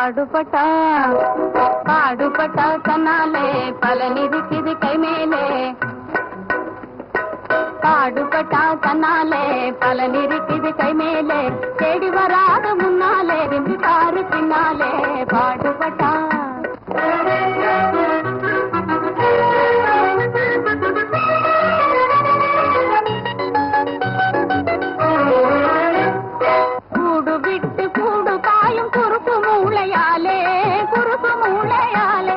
பாடுபட்டா பாடுபட்டா தன்னாலே பலன் இருக்குது கை மேலே பாடுபட்டா தன்னாலே பலன் இருக்குது கை மேலே தேடி வராத முன்னாலே வென்று பாரு பின்னாலே பாடுபட்டா கூடு விட்டு கூடு பாயும் குறுக்கு மூளையாலே குறுக்கு மூளையாலே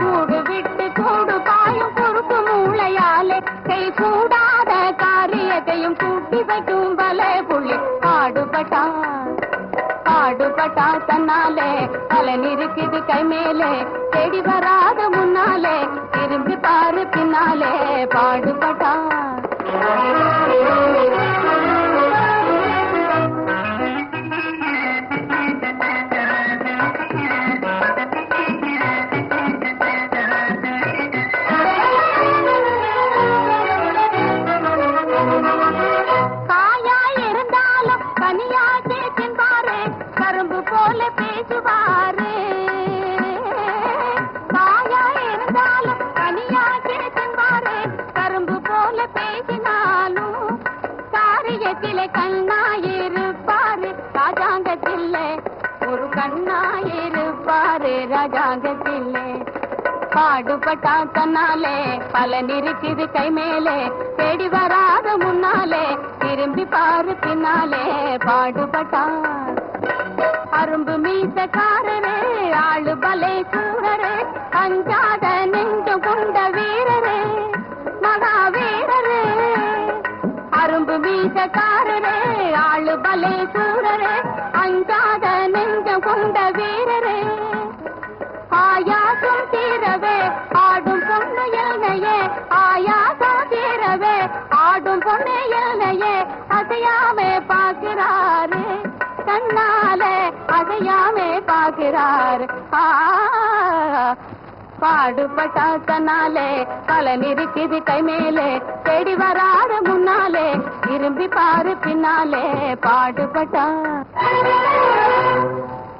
கூடு விட்டு கூடு பாயும் குறுக்கு மூளையாலே கை கூடாத காரியத்தையும் கூட்டி வைக்கும் பல புள்ளி பாடுபட்டா பாடுபட்டா தன்னாலே பலன் இருக்குது கை மேலே தேடி வராத முன்னாலே திரும்பி பாரு பின்னாலே பாடுபட்டா போல பேசுவாரு காயா இருந்தாலும் கனியாக்கி தின்பாரு கரும்பு போல பேசினாலும் காரியத்திலே கண்ணாயிருப்பாரு ராஜாங்கத்திலே ஒரு கண்ணாயிருப்பாரு ராஜாங்கத்திலே பாடுபட்டா தன்னாலே பலன் இருக்குது கை மேலே தேடி வராத முன்னாலே திரும்பி பாரு பின்னாலே பாடுபட்டா அரும்பு மீசக்காரரே ஆளு பலே சூரரே அஞ்சாத நெஞ்சம் கொண்ட வீரரே மகாவீரரே அரும்பு மீசக்காரரே ஆளு பலே சூரரே அஞ்சாத நெஞ்சம் கொண்ட வீரரே ஆயாசம் தீரவே ஆடும் பொண்ணு எல்லையே ஆயாசம் தீரவே ஆடும் பொண்ணு எல்லையே அசையாமே பார்க்கிறாரு கண்ணாலே அசையாமே பார்க்கிறாரு பாடுபட்டா தன்னாலே பலன் இருக்குது கை மேலே தேடி வராத முன்னாலே திரும்பி பாரு பின்னாலே பாடுபட்டா